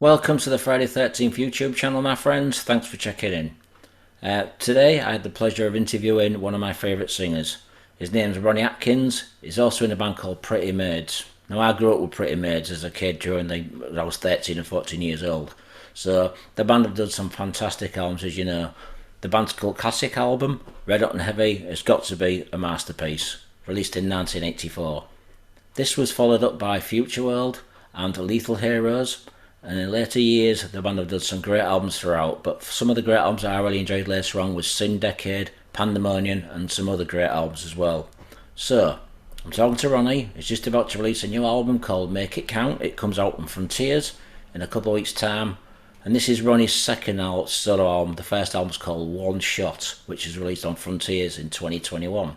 Welcome to the Friday 13th YouTube channel, my friends. Thanks for checking in. Today I had the pleasure of interviewing one of my favourite singers. His name's Ronnie Atkin. He's also in a band called Pretty Maids. Now, I grew up with Pretty Maids as a kid when I was 13 and 14 years old. So the band have done some fantastic albums, as you know. The band's called Classic Album, Red Hot and Heavy. It's got to be a masterpiece, released in 1984. This was followed up by Future World and Lethal Heroes. And in later years, the band have done some great albums throughout, but some of the great albums I really enjoyed later on was Sin Decade, Pandemonium, and some other great albums as well. So, I'm talking to Ronnie. He's just about to release a new album called Make It Count. It comes out on Frontiers in a couple of weeks' time. And this is Ronnie's second solo album. The first album's called One Shot, which is released on Frontiers in 2021.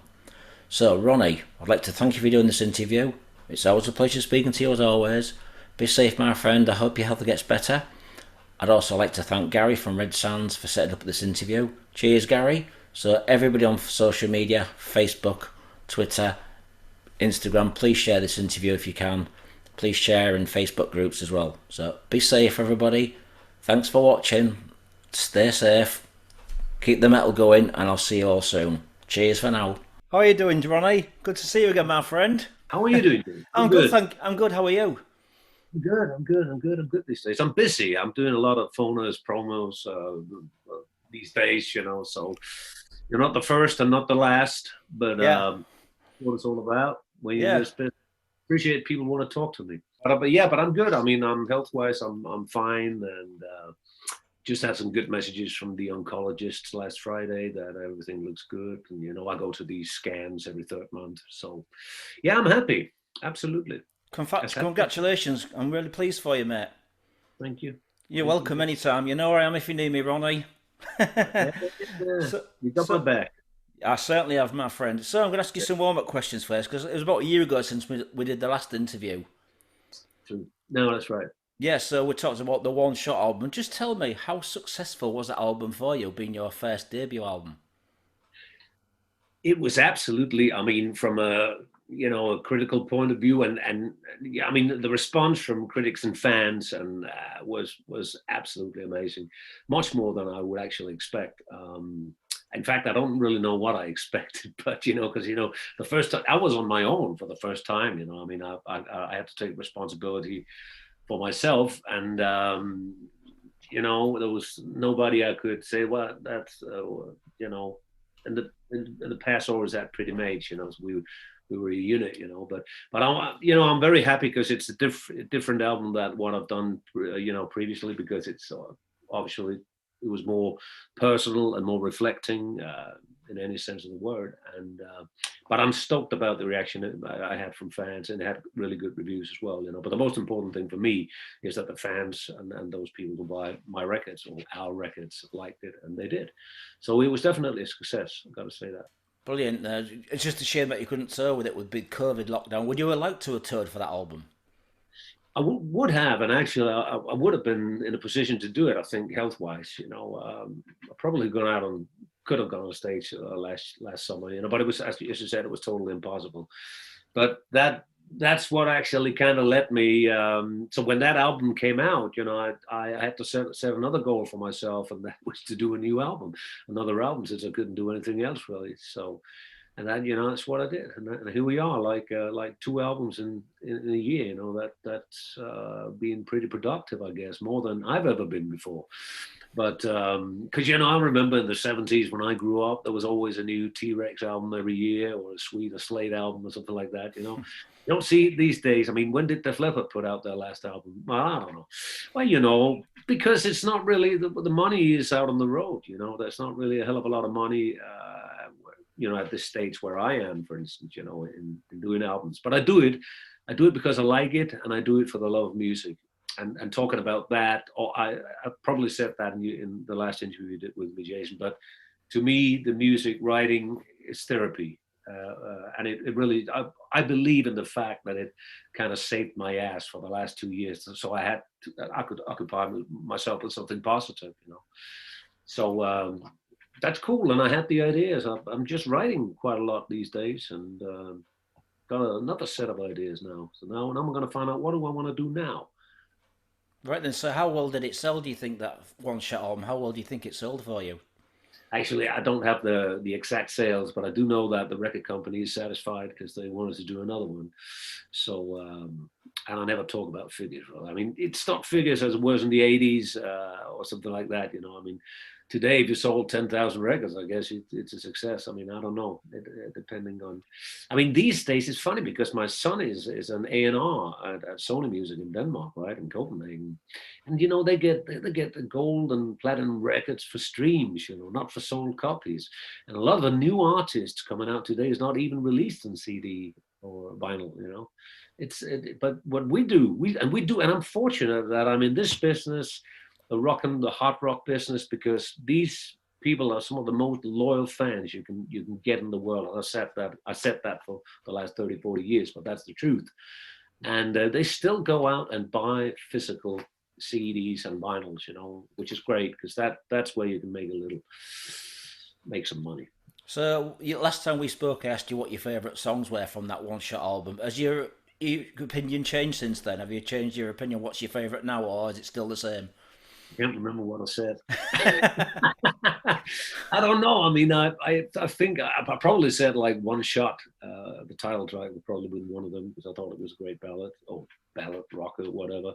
So, Ronnie, I'd like to thank you for doing this interview. It's always a pleasure speaking to you as always. Be safe, my friend. I hope your health gets better. I'd also like to thank Gary from Red Sands for setting up this interview. Cheers, Gary. So everybody on social media, Facebook, Twitter, Instagram, please share this interview if you can. Please share in Facebook groups as well. So be safe, everybody. Thanks for watching. Stay safe. Keep the metal going, and I'll see you all soon. Cheers for now. How are you doing, Ronnie? Good to see you again, my friend. How are you doing? I'm good. I'm good. How are you? I'm good these days. I'm busy. I'm doing a lot of phoners, promos these days, so you're not the first and not the last, but what it's all about. When you're just appreciate people want to talk to me. But I'm good. I mean, I'm health-wise, I'm fine, and just had some good messages from the oncologists last Friday that everything looks good. And, I go to these scans every third month. So, yeah, I'm happy. Absolutely. Congratulations. I'm really pleased for you, mate. Thank you. You're welcome anytime. You know where I am if you need me, Ronnie. You got my back. I certainly have, my friend. So I'm going to ask you some warm-up questions first, because it was about a year ago since we did the last interview. True. No, that's right. Yeah, so we talked about the One Shot album. Just tell me, how successful was that album for you, being your first debut album? It was absolutely, I mean, from a critical point of view, and yeah, I mean, the response from critics and fans and was absolutely amazing, much more than I would actually expect. In fact, I don't really know what I expected, but because the first time I was on my own for the first time, I mean, I had to take responsibility for myself, and there was nobody I could say, well, that's in the past always at Pretty Maids, so we were a unit, but I'm very happy because it's a different album than what I've done, previously, because it's obviously it was more personal and more reflecting in any sense of the word. And but I'm stoked about the reaction I had from fans, and it had really good reviews as well. But the most important thing for me is that the fans and those people who buy my records or our records liked it, and they did. So it was definitely a success. I've got to say that. Brilliant. It's just a shame that you couldn't tour with it with big COVID lockdown. Would you have liked to have toured for that album? I would have, and actually, I would have been in a position to do it. I think health-wise, I probably could have gone on stage last summer, but it was, as you said, it was totally impossible. But that's what actually kind of let me. So when that album came out, I had to set another goal for myself, and that was to do another album, since I couldn't do anything else really. So. And then that's what I did, and here we are, like 2 albums in a year. That's being pretty productive, I guess, more than I've ever been before. But because I remember in the '70s when I grew up, there was always a new T-Rex album every year, or a Slade album, or something like that. You don't see it these days. I mean, when did Def Leppard put out their last album? Well, I don't know. Well, because it's not really the money is out on the road. There's not really a hell of a lot of money. At this stage where I am, for instance, in doing albums. But I do it because I like it, and I do it for the love of music. And talking about that, I probably said that in the last interview you did with me, Jason. But to me, the music writing is therapy, and it really, I believe in the fact that it kind of saved my ass for the last 2 years. So I could occupy myself with something positive, So. That's cool, and I had the ideas. I'm just writing quite a lot these days, and got another set of ideas now. So now I'm going to find out, what do I want to do now? Right then, so how well did it sell, do you think, that one shot album? How well do you think it sold for you? Actually, I don't have the exact sales, but I do know that the record company is satisfied because they wanted to do another one. So, and I never talk about figures. Well, I mean, it's not figures as it was in the '80s or something like that. You know, I mean, today if you sold 10,000 records, I guess it's a success. I mean, I don't know, depending on. I mean, these days it's funny because my son is an A&R at Sony Music in Denmark, right, in Copenhagen, and you know they get the gold and platinum records for streams, you know, not for sold copies. And a lot of the new artists coming out today is not even released on CD or vinyl, you know. But what we do, and I'm fortunate that I'm in this business, the hard rock business, because these people are some of the most loyal fans you can get in the world. And I said that for the last 30, 40 years, but that's the truth. And they still go out and buy physical CDs and vinyls, you know, which is great because that's where you can make some money. So last time we spoke, I asked you what your favourite songs were from that one shot album. Has your opinion changed since then? Have you changed your opinion? What's your favourite now, or is it still the same? I can't remember what I said. I don't know. I mean, I think I probably said like One Shot. The title track would probably be one of them because I thought it was a great ballad or ballad rock or whatever.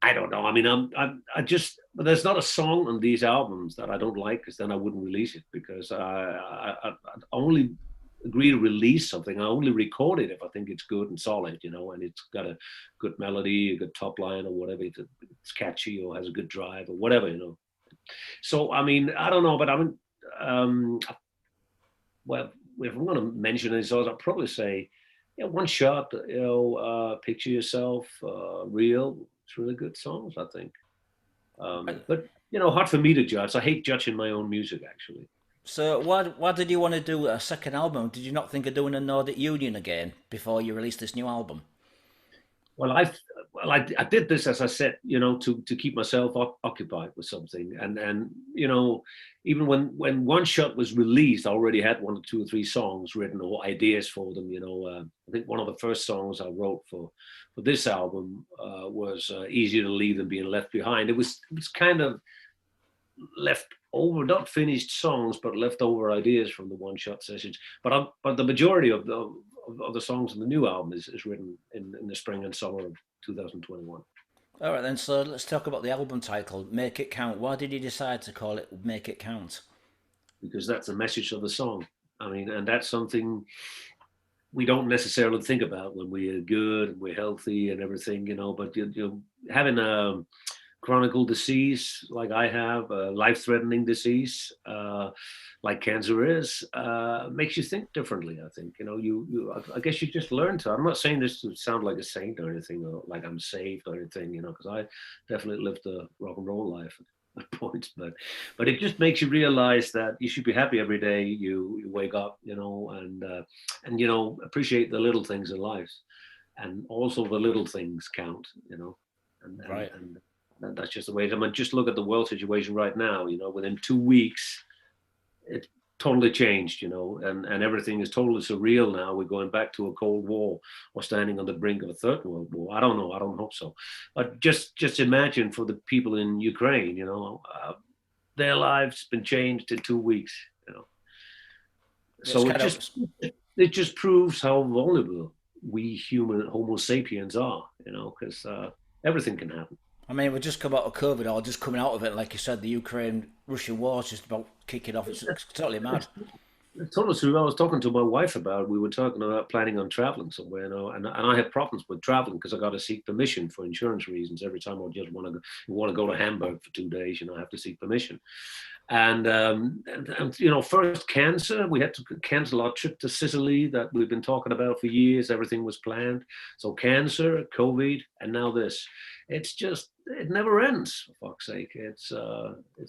I don't know. I mean, I just, but there's not a song on these albums that I don't like because then I wouldn't release it because I only agree to release something. I only record it if I think it's good and solid, you know, and it's got a good melody, a good top line or whatever. It's catchy or has a good drive or whatever, you know. So, I mean, I don't know, but I mean, um, well, if I'm going to mention any songs, I'll probably say, yeah, One Shot, you know, Picture Yourself, Real. It's really good songs, I think. But you know, hard for me to judge. I hate judging my own music, actually. So why did you want to do a second album? Did you not think of doing a Nordic Union again before you released this new album? Well, I did this as I said, you know, to keep myself occupied with something, and you know, even when One Shot was released, I already had one or two or three songs written or ideas for them. You know, I think one of the first songs I wrote for this album was "Easier to Leave Than Being Left Behind." It was kind of left over, not finished songs, but leftover ideas from the One Shot sessions. But the majority of the songs in the new album is written in the spring and summer of 2021. All right then. So let's talk about the album title, "Make It Count." Why did you decide to call it "Make It Count"? Because that's the message of the song. I mean, and that's something we don't necessarily think about when we're good and we're healthy and everything, you know. But having a chronic disease like I have, a life-threatening disease like cancer is, makes you think differently. I think I guess you just learn to. I'm not saying this to sound like a saint or anything, or like I'm saved or anything, you know, because I definitely lived a rock and roll life at points, but it just makes you realize that you should be happy every day you wake up, you know, and you know, appreciate the little things in life, and also the little things count, you know, and and, Right. and that's just the way it is. I mean, just look at the world situation right now. You know, within 2 weeks, it totally changed. You know, and everything is totally surreal now. We're going back to a Cold War or standing on the brink of a third World War. I don't know. I don't hope so. But just imagine for the people in Ukraine. You know, their lives been changed in 2 weeks. You know, It's so kind of. it just proves how vulnerable we human Homo sapiens are. You know, because everything can happen. I mean, we just come out of COVID, or just coming out of it. Like you said, the Ukraine-Russian war is just about kicking off. It's totally mad. Totally true. I was talking to my wife about. We were talking about planning on traveling somewhere, you know, and I have problems with traveling because I got to seek permission for insurance reasons every time I just want to go to Hamburg for 2 days. You know, I have to seek permission. And you know, first cancer, we had to cancel our trip to Sicily that we've been talking about for years. Everything was planned. So cancer, COVID, and now this. It's just it never ends. For fuck's sake, it's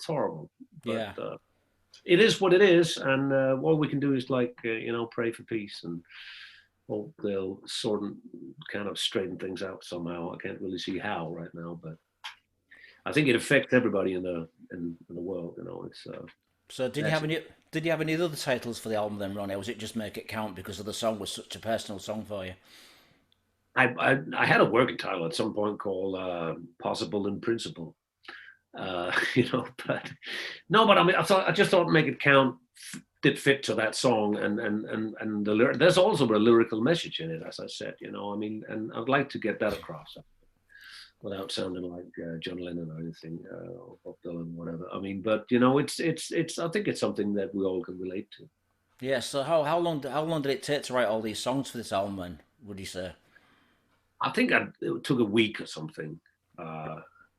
horrible. But Yeah. it is what it is, and all we can do is like you know, pray for peace and hope they'll sort and kind of straighten things out somehow. I can't really see how right now, but I think it affects everybody in the world. You know, it's So that's did you have any other titles for the album then, Ronnie? Or was it just "Make It Count" because of the song was such a personal song for you? I had a working title at some point called "Possible in Principle." You know, but no, but I mean, I just thought make it count did fit to that song, and there's also a lyrical message in it, as I said. You know, I mean, and I'd like to get that across without sounding like John Lennon or anything, or Bob Dylan, whatever. I mean, but you know, it's. I think it's something that we all can relate to. Yeah. So how long did it take to write all these songs for this album? Then, would you say? I think it took a week or something.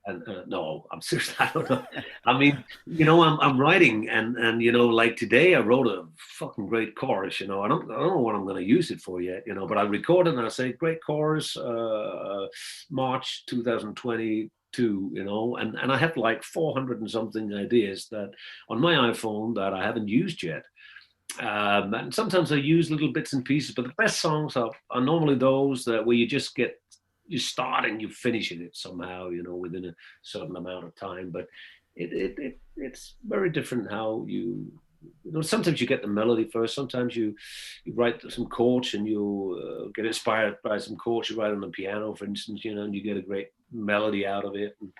And no, I'm serious. I don't know. I mean, you know, I'm writing, and you know, like today, I wrote a fucking great chorus. You know, I don't know what I'm going to use it for yet. You know, but I recorded and I say great chorus, March 2022. You know, and I have like 400 and something ideas that on my iPhone that I haven't used yet. And sometimes I use little bits and pieces, but the best songs are normally those that where you just get you start and you finishing it somehow, you know, within a certain amount of time. But it's very different how you know. Sometimes you get the melody first. Sometimes you write some chords and you get inspired by some chords you write on the piano, for instance, you know, and you get a great melody out of it. And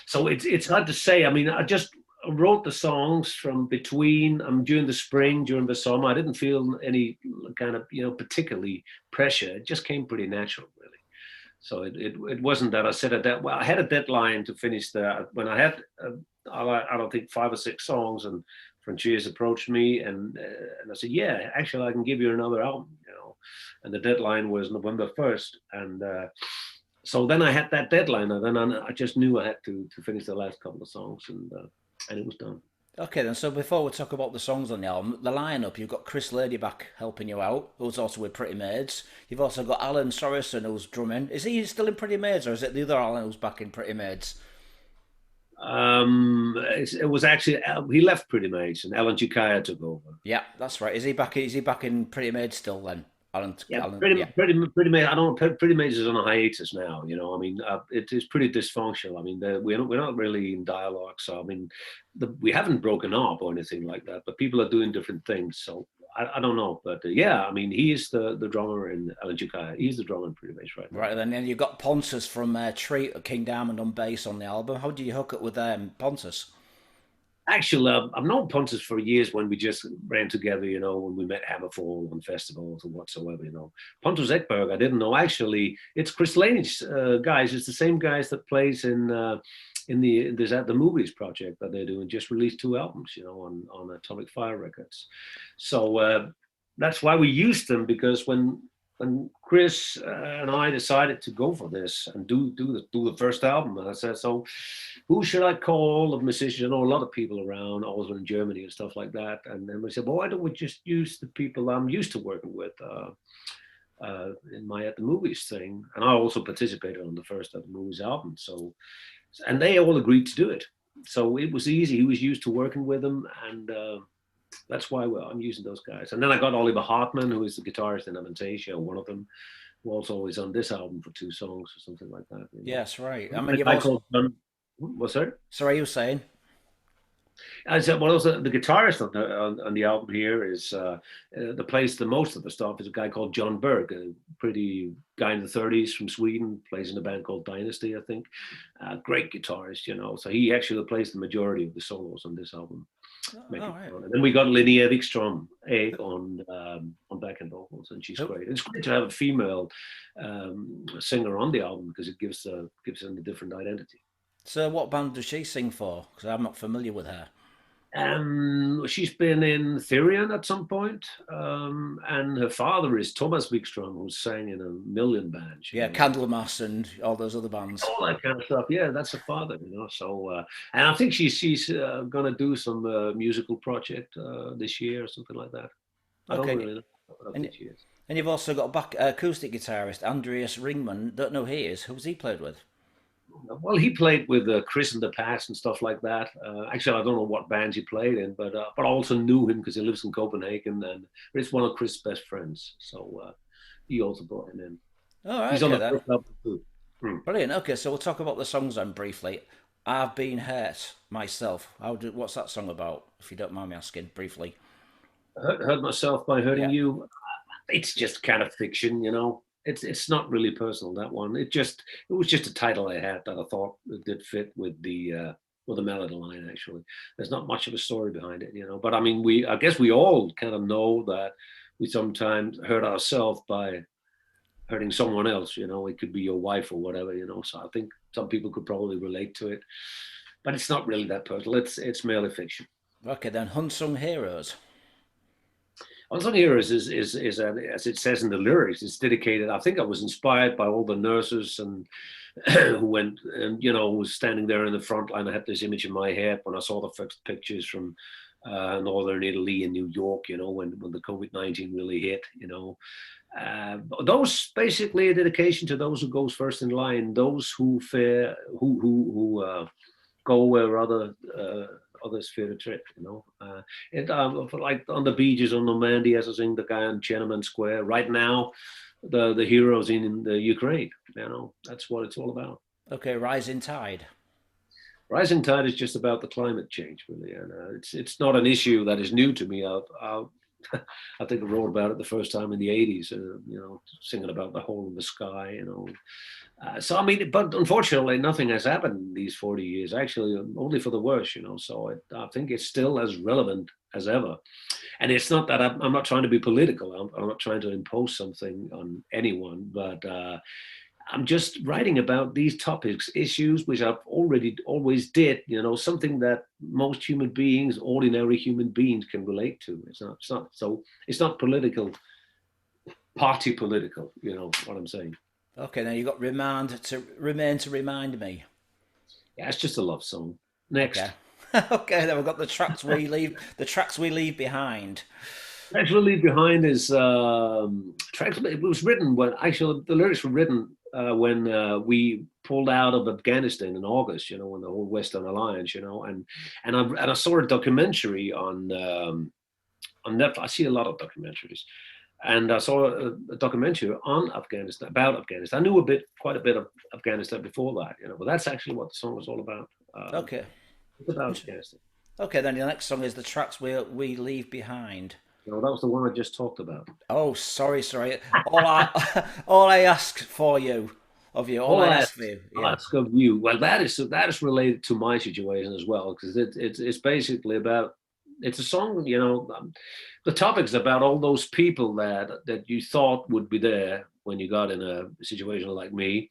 so it's hard to say. I mean, I just wrote the songs from between during the spring, during the summer. I didn't feel any kind of, you know, particularly pressure. It just came pretty natural, really. So it wasn't that I said a well, I had a deadline to finish when I had I don't think 5 or 6 songs, and Franchiers approached me and I said, yeah, actually I can give you another album, you know, and the deadline was November 1st, and so then I had that deadline, and then I just knew I had to finish the last couple of songs, and it was done. Okay, then. So before we talk about the songs on the album, the lineup, you've got Chris Ladyback helping you out, who's also with Pretty Maids. You've also got Alan Sorrison, who's drumming. Is he still in Pretty Maids, or is it the other Alan who's back in Pretty Maids? It was actually he left Pretty Maids, and Alan Chikaya took over. Yeah, that's right. Is he back? Is he back in Pretty Maids still then? Alan, Yeah, Alan. pretty, Yeah. pretty much. I don't. Pretty much is on a hiatus now. You know, I mean, it is pretty dysfunctional. I mean, we're not really in dialogue. So I mean, we haven't broken up or anything like that. But people are doing different things. So I don't know. But yeah, I mean, he is the drummer in Alan Jukai. He's the drummer in Pretty Much right now. Right, and then you've got Pontus from Treat King Diamond on bass on the album. How do you hook up with Pontus? Actually, I've known Pontus for years when we just ran together, you know, when we met Hammerfall on festivals or whatsoever, you know. Pontus Ekberg, I didn't know. Actually, it's Chris Laney's guys. It's the same guys that plays in the movies project that they're doing. Just released 2 albums, you know, on Atomic Fire Records. So that's why we used them, because when Chris and I decided to go for this and do the first album, and I said, so who should I call of musicians? I know a lot of people around, also in Germany and stuff like that. And then we said, well, why don't we just use the people I'm used to working with in my At the Movies thing? And I also participated on the first At the Movies album. So, and they all agreed to do it. So it was easy. He was used to working with them, and that's why I'm using those guys. And then I got Oliver Hartman, who is the guitarist in Avantasia, one of them, who also is on this album for 2 songs or something like that. You know? Yes, right. I mean, you've I also... what's that? Sorry, you were saying? I said, well, also the guitarist on the album here is the plays the most of the stuff is a guy called John Berg, a pretty guy in the 30s from Sweden, plays in a band called Dynasty, I think. Great guitarist, you know. So he actually plays the majority of the solos on this album. Right. And then we got Linnea Wikström on backing vocals, and she's great. It's great to have a female singer on the album because it gives them a different identity. So what band does she sing for? Because I'm not familiar with her. She's been in Therion at some point, and her father is Thomas Wikström, who sang in a million bands. Yeah, Candlemas and all those other bands. All that kind of stuff. Yeah, that's her father, you know. So, and I think she's going to do some musical project this year or something like that. I don't really know what she is. And you've also got back acoustic guitarist Andreas Ringman. Don't know who he is. Who's he played with? Well, he played with Chris in the past and stuff like that. Actually, I don't know what bands he played in, but I also knew him because he lives in Copenhagen, and it's one of Chris' best friends. So he also brought him in. All right, he's on the first album too. Brilliant. Okay, so we'll talk about the songs then briefly. I've Been Hurt Myself. What's that song about, if you don't mind me asking briefly? Hurt myself by hurting you. It's just kind of fiction, you know. it's not really personal, that one. It was just a title I had that I thought it did fit with the melody line. Actually, there's not much of a story behind it, you know. But I mean, I guess we all kind of know that we sometimes hurt ourselves by hurting someone else. You know, it could be your wife or whatever. You know, so I think some people could probably relate to it, but it's not really that personal. It's merely fiction. Okay, then Unsung Heroes. Unsung Heroes as it says in the lyrics, it's dedicated. I think I was inspired by all the nurses and who went and, you know, was standing there in the front line. I had this image in my head when I saw the first pictures from northern Italy and New York, you know, when the COVID-19 really hit, you know. Those basically a dedication to those who goes first in line, those who go where others fear to trip, you know. Like on the beaches on Normandy, as I sing the guy on Tiananmen Square. Right now, the heroes in the Ukraine, you know, that's what it's all about. Okay, Rising Tide. Rising Tide is just about the climate change, really, and it's not an issue that is new to me. I think I wrote about it the first time in the '80s, you know, singing about the hole in the sky, you know. So I mean, but unfortunately, nothing has happened in these 40 years. Actually, only for the worse, you know. So I think it's still as relevant as ever. And it's not that I'm not trying to be political. I'm not trying to impose something on anyone, but I'm just writing about these topics, issues which I've already always did. You know, something that most human beings, ordinary human beings, can relate to. It's not political, party political. You know what I'm saying? Okay, then you got Remain to Remind Me. Yeah, it's just a love song. Next. Okay. Okay, then we've got the tracks we leave behind. Tracks we leave behind is tracks. It was written when actually the lyrics were written when we pulled out of Afghanistan in August. You know, when the whole Western Alliance. You know, and I saw a documentary on Netflix. I see a lot of documentaries. And I saw a documentary on Afghanistan, about Afghanistan. I knew quite a bit of Afghanistan before that, you know, but that's actually what the song was all about. Okay. It's about Afghanistan. Okay, then the next song is the tracks we leave behind. No, that was the one I just talked about. Oh, sorry. All I ask for you, of you, all I ask for you. Yeah. Ask of you. Well, that is related to my situation as well, because it's basically about. It's a song, you know. The topic's about all those people that you thought would be there when you got in a situation like me,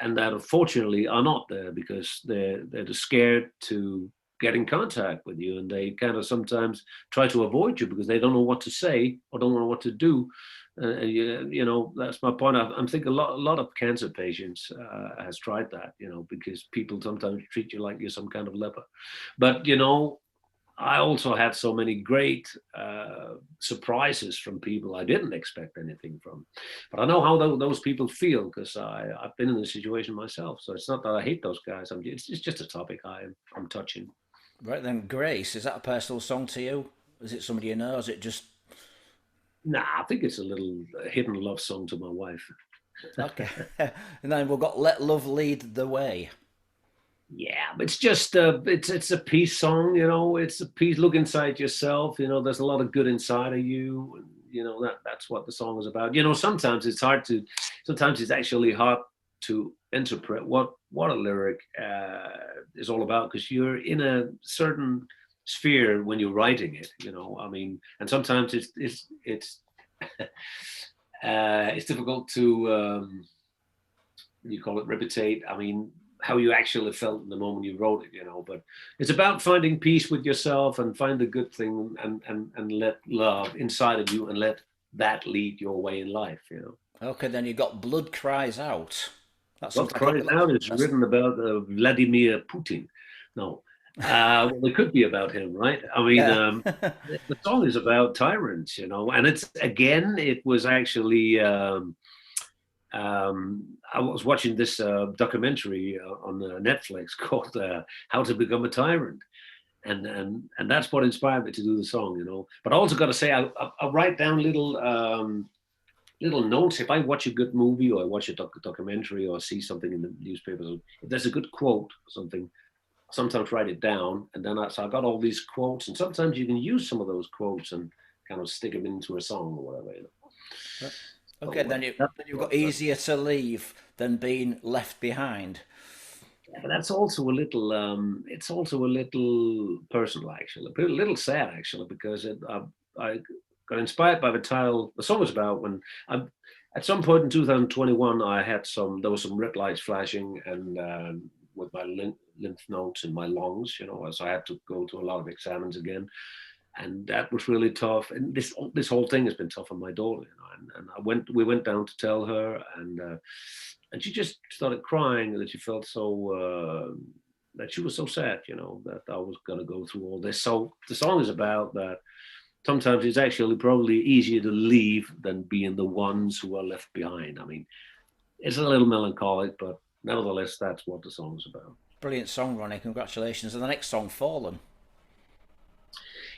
and that unfortunately are not there because they're scared to get in contact with you, and they kind of sometimes try to avoid you because they don't know what to say or don't know what to do. You know, that's my point. I'm thinking a lot of cancer patients has tried that, you know, because people sometimes treat you like you're some kind of leper. But you know, I also had so many great surprises from people I didn't expect anything from. But I know how those people feel because I've been in the situation myself. So it's not that I hate those guys. It's just a topic I'm touching. Right then, Grace, is that a personal song to you? Is it somebody you know? Or is it just... Nah, I think it's a little hidden love song to my wife. Okay. And then we've got Let Love Lead the Way. Yeah, it's just it's a peace song, you know. It's a peace. Look inside yourself, you know. There's a lot of good inside of you, and, you know, that's what the song is about. You know, sometimes it's actually hard to interpret what a lyric is all about because you're in a certain sphere when you're writing it. You know, I mean, and sometimes it's it's difficult to you call it reputate. I mean, how you actually felt in the moment you wrote it, you know. But it's about finding peace with yourself and find the good thing and let love inside of you and let that lead your way in life, you know. Okay, then you got Blood Cries Out. Blood Cries Out is written about Vladimir Putin. No. Well, it could be about him, right? I mean, the song is about tyrants, you know, and it was actually I was watching this documentary on Netflix called "How to Become a Tyrant," and that's what inspired me to do the song, you know. But I also got to say, I write down little notes if I watch a good movie or I watch a documentary or see something in the newspapers. If there's a good quote or something, I sometimes write it down, and then so I got all these quotes, and sometimes you can use some of those quotes and kind of stick them into a song or whatever, you know. Okay, So then you've got easier to leave than being left behind. yeah, but that's also a little. It's also a little personal, actually, a little sad, actually, because I got inspired by the title. The song was about when I, at some point in 2021, I had there was some red lights flashing, and with my lymph nodes in my lungs, so I had to go to a lot of exams again, and that was really tough. And this whole thing has been tough on my daughter, and we went down to tell her, and she just started crying that she felt so that she was so sad, that I was going to go through all this. So the song is about that. Sometimes it's actually probably easier to leave than being the ones who are left behind. I mean, it's a little melancholic, but nevertheless, that's what the song's about. Brilliant song, Ronnie. Congratulations. And the next song, Fallen.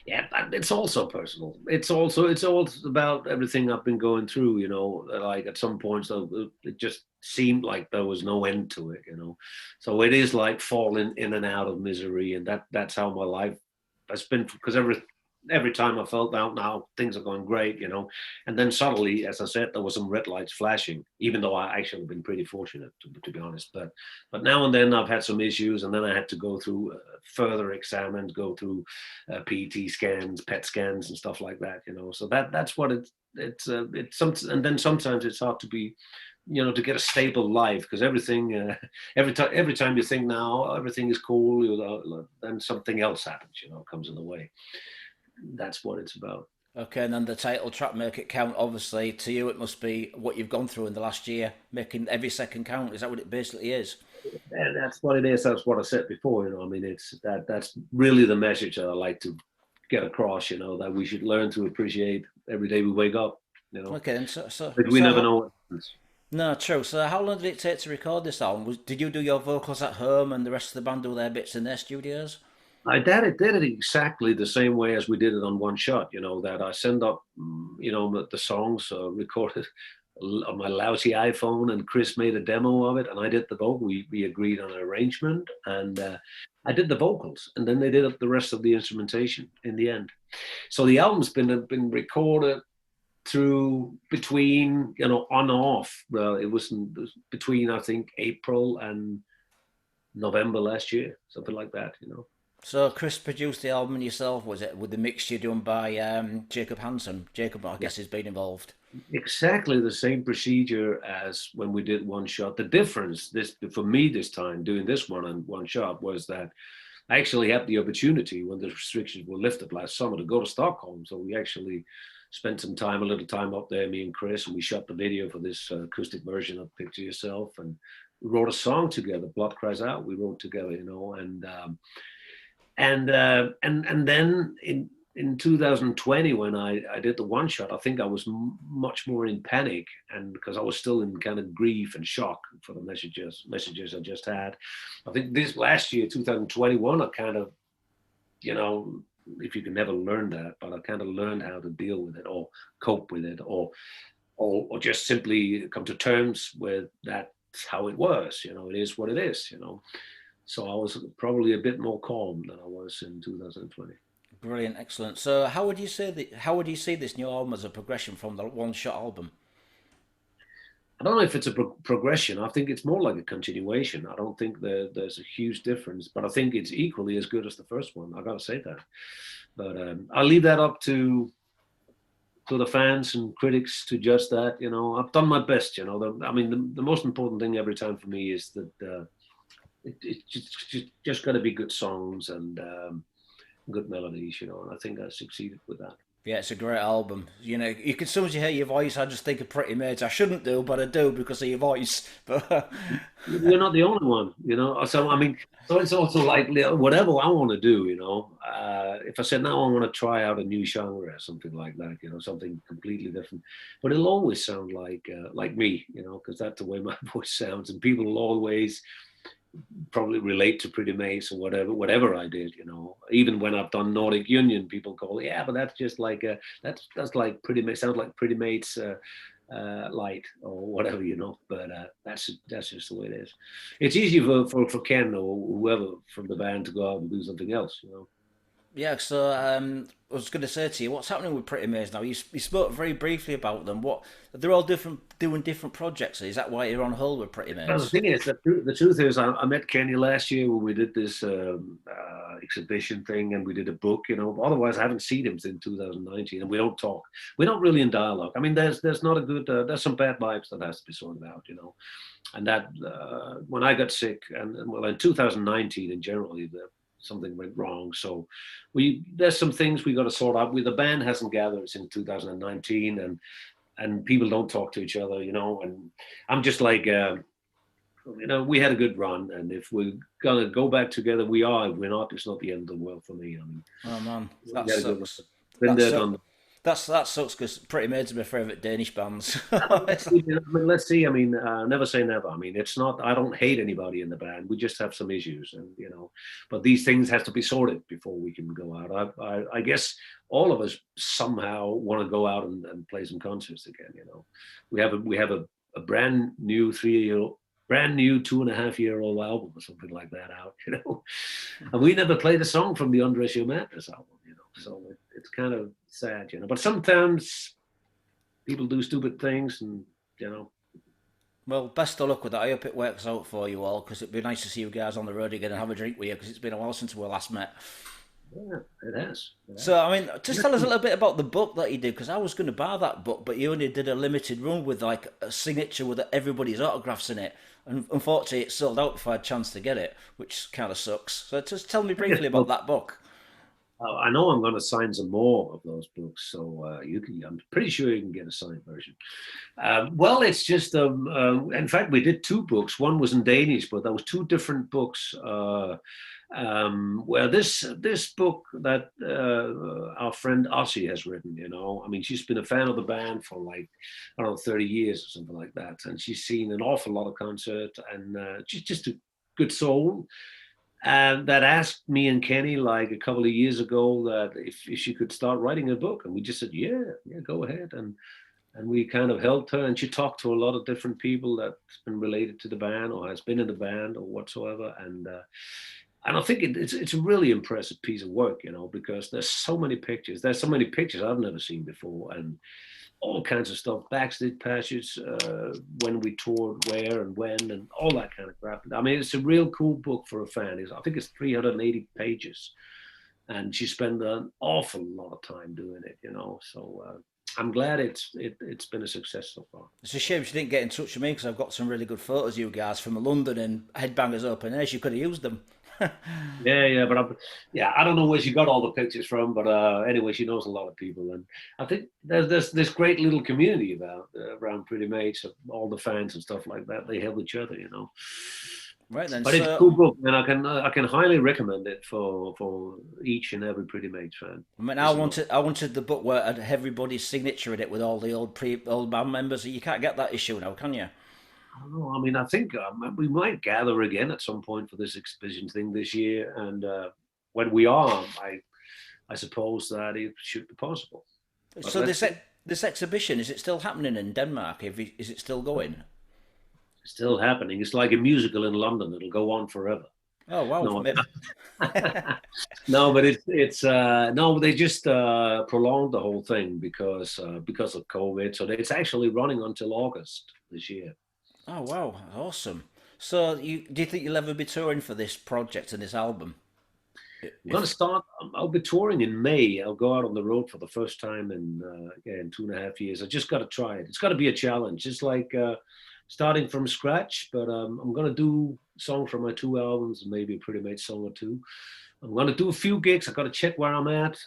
Yeah, but it's also personal. It's all about everything I've been going through. Like at some points, it just seemed like there was no end to it. So it is like falling in and out of misery, and that's how my life has been. Because every time I felt out, now things are going great, and then suddenly, as I said, there was some red lights flashing, even though I actually been pretty fortunate, to be honest. But now and then I've had some issues, and then I had to go through further exams, go through PET scans, PET scans, and stuff like that. So that's what it's some, and then sometimes it's hard to be, to get a stable life, because everything, every time you think now everything is cool, then something else happens, comes in the way. That's what it's about. Okay, and then the title track, Make It Count. Obviously, to you, it must be what you've gone through in the last year, making every second count. Is that what it basically is? And that's what it is. That's what I said before. I mean, that's really the message that I like to get across. That we should learn to appreciate every day we wake up. Okay, and so, But we so never how, know what happens. no, true. So, how long did it take to record this album? Did you do your vocals at home and the rest of the band do their bits in their studios? I did it exactly the same way as we did it on One Shot. That I send up, the songs recorded on my lousy iPhone, and Chris made a demo of it, and I did the vocal. We agreed on an arrangement, and I did the vocals, and then they did the rest of the instrumentation in the end. So the album's been recorded through between, on and off. Well, it was between, I think, April and November last year, something like that. So, Chris produced the album yourself, was it, with the mixture done by Jacob Hansen? Jacob, I guess, has been involved. Exactly the same procedure as when we did One Shot. The difference for me this time doing this one on One Shot was that I actually had the opportunity, when the restrictions were lifted last summer, to go to Stockholm. So we actually spent a little time up there, me and Chris, and we shot the video for this acoustic version of Picture Yourself, and we wrote a song together. Blood Cries Out. We wrote together, and then in 2020, when I did the One Shot, I think I was much more in panic, and because I was still in kind of grief and shock for the messages I just had. I think this last year, 2021, I kind of, if you can never learn that, but I kind of learned how to deal with it, or cope with it, or just simply come to terms with that's how it was. It is what it is. So I was probably a bit more calm than I was in 2020. Brilliant, excellent. So, how would you see this new album as a progression from the One Shot album? I don't know if it's a progression. I think it's more like a continuation. I don't think there's a huge difference, but I think it's equally as good as the first one. I got to say that. But I'll leave that up to the fans and critics to judge that. I've done my best. The most important thing every time for me is that it's just got to be good songs and good melodies. And I think I succeeded with that. Yeah, it's a great album. You can, as soon as you hear your voice, I just think of Pretty Maids. I shouldn't do, but I do because of your voice. But you're not the only one, so it's also like whatever I want to do, if I said now I want to try out a new genre or something like that, something completely different, but it'll always sound like me, because that's the way my voice sounds, and people will always probably relate to Pretty Maids or whatever I did, even when I've done Nordic Union, people call, yeah, but that's just like that's like Pretty Maids, sounds like Pretty Maids light or whatever, but that's just the way it is. It's easy for Ken or whoever from the band to go out and do something else. Yeah, so I was going to say to you, what's happening with Pretty Maids now? You spoke very briefly about them. What they're all different, doing different projects. Is that why you're on hold with Pretty Well, the Maids? thing is, the truth is, I met Kenny last year when we did this exhibition thing, and we did a book. Otherwise, I haven't seen him since 2019, and we don't talk. We're not really in dialogue. I mean, there's not a good. There's some bad vibes that has to be sorted out. And that when I got sick, and well, in 2019 in general, something went wrong. So there's some things we got to sort out. The band hasn't gathered since 2019, and people don't talk to each other. And I'm just like. We had a good run, and if we're gonna go back together, we are. If we're not, it's not the end of the world for me. I mean, Oh man, that we had a good run. sucks. Been That there, sucks. done. That sucks because Pretty Maids are my favourite Danish bands. I mean, let's see. I mean, never say never. I mean, it's not. I don't hate anybody in the band. We just have some issues, and. But these things have to be sorted before we can go out. I guess all of us somehow want to go out and play some concerts again. We have a brand new 3 year brand new 2.5 year old album or something like that out. And we never played a song from the Undress Your Madness album. So it's kind of sad. But sometimes people do stupid things, and you know. Well, best of luck with that. I hope it works out for you all because it'd be nice to see you guys on the road again and have a drink with you because it's been a while since we last met. Yeah, it has. So, I mean, just tell us a little bit about the book that you did because I was going to buy that book, but you only did a limited run with like a signature with everybody's autographs in it. And unfortunately, it sold out before I had a chance to get it, which kind of sucks. So, just tell me briefly about that book. I know I'm going to sign some more of those books, so you can. I'm pretty sure you can get a signed version. Well, it's just. In fact, we did two books. One was in Danish, but that was two different books. Where this book that our friend Ossie has written. I mean, she's been a fan of the band for like I don't know 30 years or something like that, and she's seen an awful lot of concerts, and she's just a good soul. And that asked me and Kenny like a couple of years ago that if she could start writing a book, and we just said, yeah, go ahead. And we kind of helped her, and she talked to a lot of different people that's been related to the band or has been in the band or whatsoever. And I think it's a really impressive piece of work, because there's so many pictures. There's so many pictures I've never seen before, and all kinds of stuff, backstage passages, when we toured, where and when, and all that kind of crap. I mean, it's a real cool book for a fan. I think it's 380 pages, and she spent an awful lot of time doing it. So I'm glad it's been a success so far. It's a shame she didn't get in touch with me because I've got some really good photos of you guys from London and Headbangers Open Air. She could have used them. Yeah, but I don't know where she got all the pictures from, but anyway, she knows a lot of people, and I think there's this great little community around Pretty Maids, all the fans and stuff like that. They help each other. Right then, But it's a cool book, and I can highly recommend it for each and every Pretty Maids fan. I mean, I wanted the book where it had everybody's signature in it with all the old band members. You can't get that issue now, can you? I don't know. I mean, I think we might gather again at some point for this exhibition thing this year, and when we are, I suppose that it should be possible. But So let's see. this exhibition is it still happening in Denmark? Is it still going? It's still happening. It's like a musical in London. It'll go on forever. Oh wow! No, no, but it's no. They just prolonged the whole thing because of COVID. So it's actually running until August this year. Oh wow! Awesome. So do you think you'll ever be touring for this project and this album? I'm going to If start. I'll be touring in May. I'll go out on the road for the first time in 2.5 years. I just got to try it. It's got to be a challenge. It's like starting from scratch. But I'm going to do songs from my two albums and maybe a Pretty Made song or two. I'm going to do a few gigs. I've got to check where I'm at.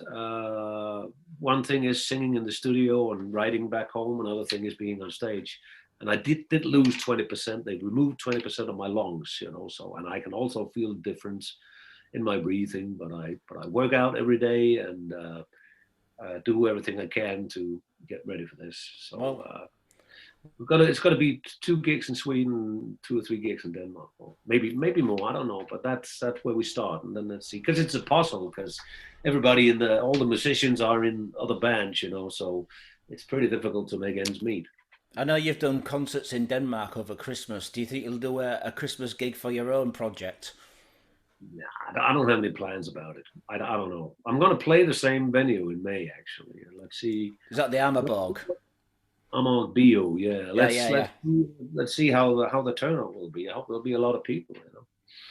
One thing is singing in the studio and writing back home. Another thing is being on stage. And I did lose 20%. They removed 20% of my lungs, So, and I can also feel the difference in my breathing. But I work out every day and do everything I can to get ready for this. So well, it's got to be 2 gigs in Sweden, 2 or 3 gigs in Denmark, or maybe more. I don't know, but that's where we start, and then let's see. Because it's a puzzle. Because everybody all the musicians are in other bands, So it's pretty difficult to make ends meet. I know you've done concerts in Denmark over Christmas. Do you think you'll do a Christmas gig for your own project? Nah, I don't have any plans about it. I don't know. I'm going to play the same venue in May, actually. Let's see. Is that the Ammerborg? I'm on Bio, yeah. Yeah, yeah, yeah. Let's see how the turnout will be. I hope there'll be a lot of people.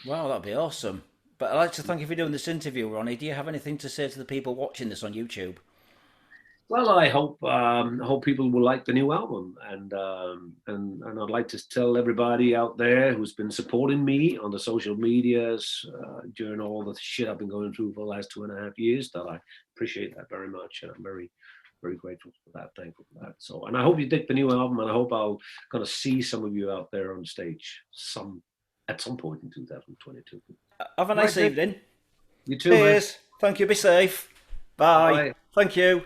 Wow, that'd be awesome. But I'd like to thank you for doing this interview, Ronnie. Do you have anything to say to the people watching this on YouTube? Well, I hope people will like the new album, and I'd like to tell everybody out there who's been supporting me on the social medias during all the shit I've been going through for the last 2.5 years that I appreciate that very much, and I'm very very grateful for that, thankful for that. So, and I hope you dig the new album, and I hope I'll gonna see some of you out there on stage at some point in 2022. Have a nice evening. You too, man. Cheers. Thank you. Be safe. Bye. Bye. Thank you.